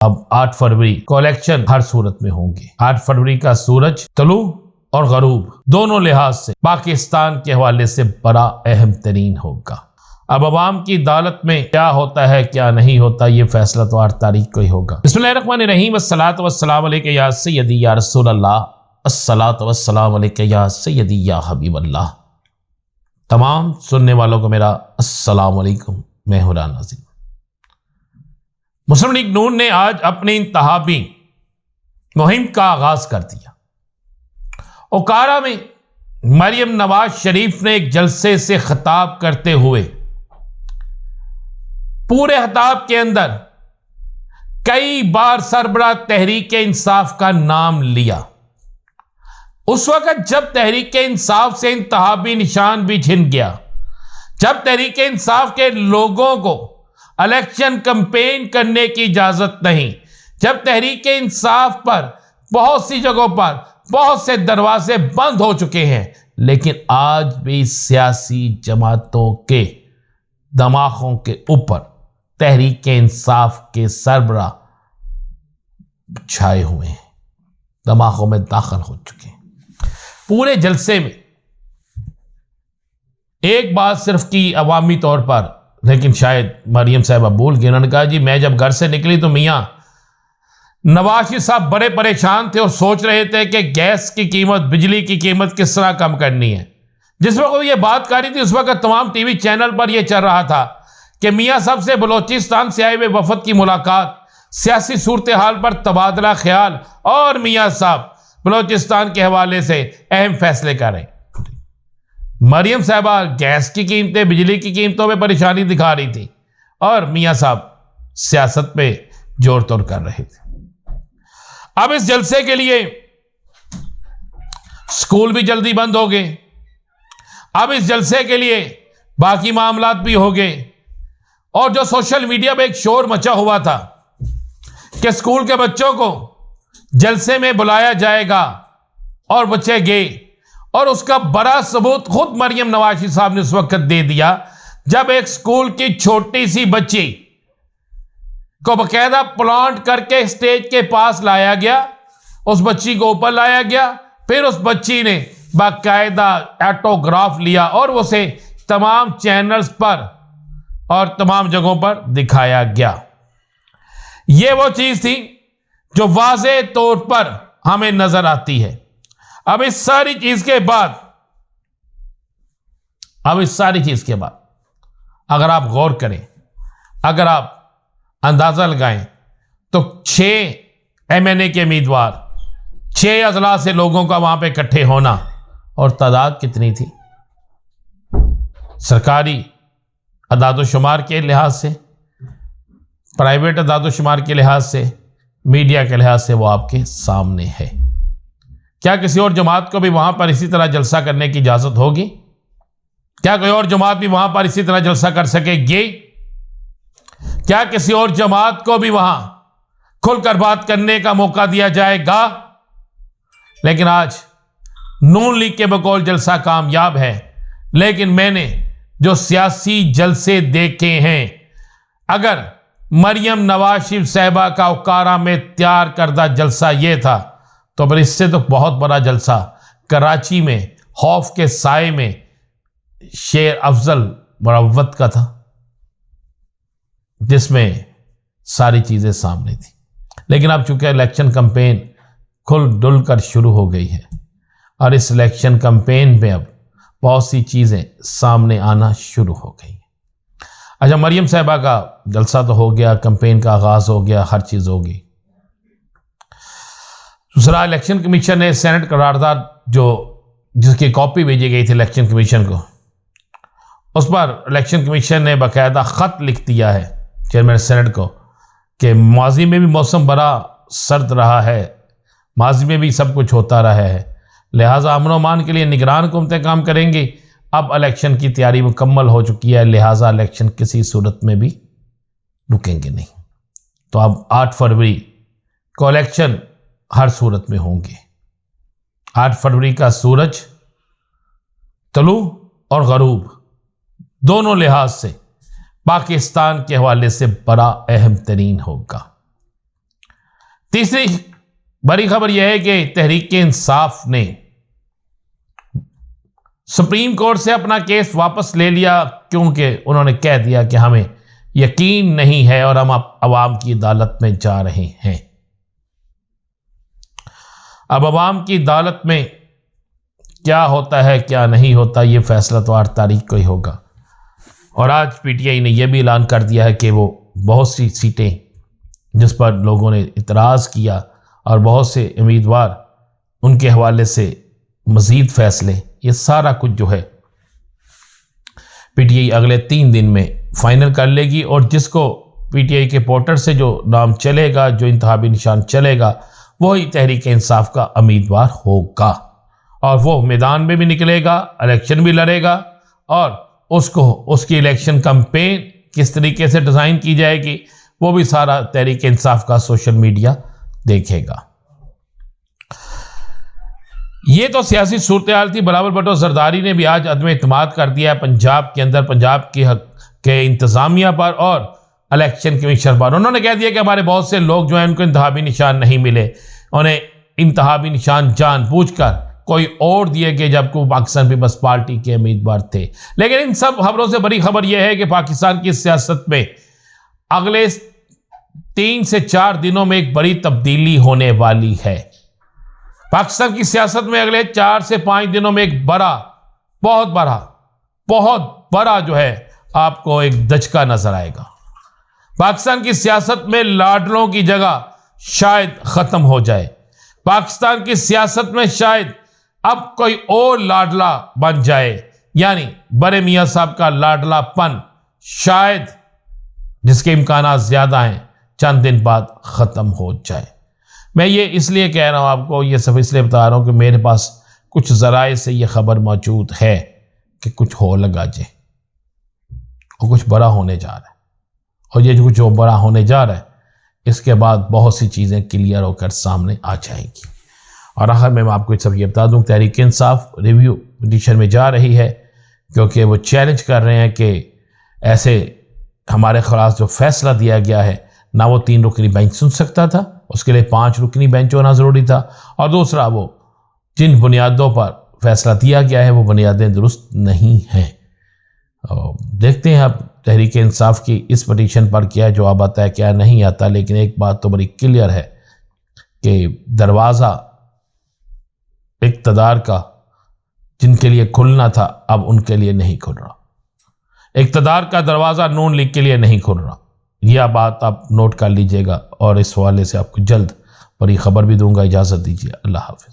अब 8 फरवरी को इलेक्शन हर सूरत में होंगे। 8 फरवरी का सूरज तलू और गरूब दोनों लिहाज से पाकिस्तान के हवाले से बड़ा अहम तरीन होगा। अब अवाम की अदालत में क्या होता है क्या नहीं होता, ये फैसला तो 8 तारीख को ही होगा। बिस्मिल्लाहिर्रहमानिर्रहीम, अस्सलातु वस्सलामु अलैका या सय्यदी या रसूल अल्लाह, अस्सलातु वस्सलामु अलैका या सय्यदी या हबीब अल्लाह। तमाम सुनने वालों को मेरा अस्सलाम वालेकुम, मैं हूं राना नाज़िम। मुस्लिम लीग नून ने आज अपनी इंतहाबी मुहिम का आगाज कर दिया। ओकारा में मरियम नवाज शरीफ ने एक जलसे से खिताब करते हुए पूरे खिताब के अंदर कई बार सरबराह तहरीक इंसाफ का नाम लिया। उस वक्त जब तहरीक इंसाफ से इंतहाबी निशान भी छिन गया, जब तहरीक इंसाफ के लोगों को इलेक्शन कैंपेन करने की इजाजत नहीं, जब तहरीक इंसाफ पर बहुत सी जगहों पर बहुत से दरवाजे बंद हो चुके हैं, लेकिन आज भी सियासी जमातों के दमागों के ऊपर तहरीक इंसाफ के सरबराह छाए हुए हैं, दमागों में दाखिल हो चुके हैं। पूरे जलसे में एक बात सिर्फ की अवामी तौर पर, लेकिन शायद मरियम साहबा भूल गई। उन्होंने कहा जी मैं जब घर से निकली तो मियाँ नवाज शरीफ साहब बड़े परेशान थे और सोच रहे थे कि गैस की कीमत, बिजली की कीमत किस तरह कम करनी है। जिस वक्त वो ये बात कर रही थी उस वक्त तमाम टीवी चैनल पर यह चल रहा था कि मियाँ साहब से बलोचिस्तान से आए हुए वफद की मुलाकात, सियासी सूरत हाल पर तबादला ख्याल और मियाँ साहब बलोचिस्तान के हवाले से अहम फैसले करें। मरियम साहबा गैस की कीमतें, बिजली की कीमतों में परेशानी दिखा रही थी और मियाँ साहब सियासत पे जोर तोड़ कर रहे थे। अब इस जलसे के लिए स्कूल भी जल्दी बंद हो गए। अब इस जलसे के लिए बाकी मामलात भी हो गए और जो सोशल मीडिया पे एक शोर मचा हुआ था कि स्कूल के बच्चों को जलसे में बुलाया जाएगा और बच्चे गए, और उसका बड़ा सबूत खुद मरियम नवाज शरीफ साहब ने उस वक्त दे दिया जब एक स्कूल की छोटी सी बच्ची को बकायदा प्लांट करके स्टेज के पास लाया गया, उस बच्ची को ऊपर लाया गया, फिर उस बच्ची ने बाकायदा ऑटोग्राफ लिया और उसे तमाम चैनल्स पर और तमाम जगहों पर दिखाया गया। यह वो चीज थी जो वाज़े तौर पर हमें नजर आती है। अब इस सारी चीज के बाद अगर आप गौर करें, अगर आप अंदाजा लगाएं तो 6 MNA के उम्मीदवार, 6 अजला से लोगों का वहां पे इकट्ठे होना, और तादाद कितनी थी सरकारी अदादोशुमार के लिहाज से, प्राइवेट अदादोशुमार के लिहाज से, मीडिया के लिहाज से वो आपके सामने है। क्या किसी और जमात को भी वहां पर इसी तरह जलसा करने की इजाजत होगी? क्या कोई और जमात भी वहां पर इसी तरह जलसा कर सकेगी? क्या किसी और जमात को भी वहां खुलकर बात करने का मौका दिया जाएगा? लेकिन आज नून लीग के बकौल जलसा कामयाब है, लेकिन मैंने जो सियासी जलसे देखे हैं, अगर मरियम नवाज शरीफ साहबा का ओकारा में तैयार करदा जलसा यह था तो फिर इससे तो बहुत बड़ा जलसा कराची में खौफ के साए में शेर अफजल मुरव्वत का था, जिसमें सारी चीजें सामने थी। लेकिन अब चूंकि इलेक्शन कैंपेन खुल डुल कर शुरू हो गई है और इस इलेक्शन कैंपेन में अब बहुत सी चीजें सामने आना शुरू हो गई। अच्छा, मरियम साहबा का जलसा तो हो गया, कैंपेन का आगाज हो गया, हर चीज होगी। दूसरा, इलेक्शन कमीशन ने सेनेट करारदाद जिसकी कॉपी भेजी गई थी इलेक्शन कमीशन को, उस पर इलेक्शन कमीशन ने बाकायदा खत लिख दिया है चेयरमैन सेनेट को कि माजी में भी मौसम बड़ा सर्द रहा है, माजी में भी सब कुछ होता रहा है, लिहाजा अमन अमान के लिए निगरान हुकूमतें काम करेंगी। अब इलेक्शन की तैयारी मुकम्मल हो चुकी है, लिहाजा इलेक्शन किसी सूरत में भी रुकेंगे नहीं। तो अब 8 फरवरी को इलेक्शन हर सूरत में होंगे। 8 फरवरी का सूरज तलू और गरूब दोनों लिहाज से पाकिस्तान के हवाले से बड़ा अहम तरीन होगा। तीसरी बड़ी खबर यह है कि तहरीक इंसाफ ने सुप्रीम कोर्ट से अपना केस वापस ले लिया, क्योंकि उन्होंने कह दिया कि हमें यकीन नहीं है और हम अवाम की अदालत में जा रहे हैं। अब अवाम की अदालत में क्या होता है क्या नहीं होता, ये फैसला तो 8 तारीख को ही होगा। और आज पीटीआई ने यह भी ऐलान कर दिया है कि वो बहुत सी सीटें जिस पर लोगों ने इतराज़ किया और बहुत से उम्मीदवार, उनके हवाले से मज़ीद फैसले, ये सारा कुछ जो है पीटीआई अगले 3 दिन में फाइनल कर लेगी। और जिसको पीटीआई के पोर्टल से जो नाम चलेगा, जो इंतखाबी निशान चलेगा, वही तहरीक इंसाफ का उम्मीदवार होगा और वो मैदान में भी निकलेगा, इलेक्शन भी लड़ेगा और उसको उसकी इलेक्शन कैंपेन किस तरीके से डिज़ाइन की जाएगी वो भी सारा तहरीक इंसाफ का सोशल मीडिया देखेगा। ये तो सियासी सूरत हाल थी। बिलावल भुट्टो जरदारी ने भी आज अदम एतमाद कर दिया है पंजाब के अंदर, पंजाब के इंतजामिया पर और इलेक्शन कमीशन पर। उन्होंने कह दिया कि हमारे बहुत से लोग जो हैं उनको इंतखाबी निशान नहीं मिले, उन्हें इंतखाबी निशान जानबूझकर कोई और दिए गए, जबकि पाकिस्तान पीपल्स पार्टी के उम्मीदवार थे। लेकिन इन सब खबरों से बड़ी खबर यह है कि पाकिस्तान की सियासत में अगले 3 से 4 दिनों में एक बड़ी तब्दीली होने वाली है। पाकिस्तान की सियासत में अगले 4 से 5 दिनों में एक बहुत बड़ा जो है आपको एक दचका नजर आएगा। पाकिस्तान की सियासत में लाडलों की जगह शायद खत्म हो जाए। पाकिस्तान की सियासत में शायद अब कोई और लाडला बन जाए, यानी बड़े मियां साहब का लाडलापन शायद, जिसके इम्कानात ज्यादा हैं, चंद दिन बाद खत्म हो जाए। मैं ये इसलिए कह रहा हूं आपको, ये सब इसलिए बता रहा हूं कि मेरे पास कुछ जराए से ये खबर मौजूद है कि कुछ हो लगा जे और कुछ बड़ा होने जा रहा है। और ये जो कुछ बड़ा होने जा रहा है, इसके बाद बहुत सी चीज़ें क्लियर होकर सामने आ जाएंगी। और आखिर में मैं आपको सब ये बता दूं, तहरीक इंसाफ रिव्यू पिटीशन में जा रही है, क्योंकि वो चैलेंज कर रहे हैं कि ऐसे हमारे खिलाफ जो फैसला दिया गया है, ना वो 3 रुकनी बेंच सुन सकता था, उसके लिए 5 रुकनी बेंच होना ज़रूरी था। और दूसरा, वो जिन बुनियादों पर फैसला दिया गया है वो बुनियादें दुरुस्त नहीं हैं। देखते हैं अब तहरीक इंसाफ की इस पिटीशन पर क्या जवाब आता है, क्या नहीं आता। लेकिन एक बात तो बड़ी क्लियर है कि दरवाज़ा इक़्तिदार का जिनके लिए खुलना था, अब उनके लिए नहीं खुल रहा। इक़्तिदार का दरवाज़ा नून लीग के लिए नहीं खुल रहा। यह बात आप नोट कर लीजिएगा और इस हवाले से आपको जल्द बड़ी खबर भी दूंगा। इजाज़त दीजिए, अल्लाह हाफ़िज़।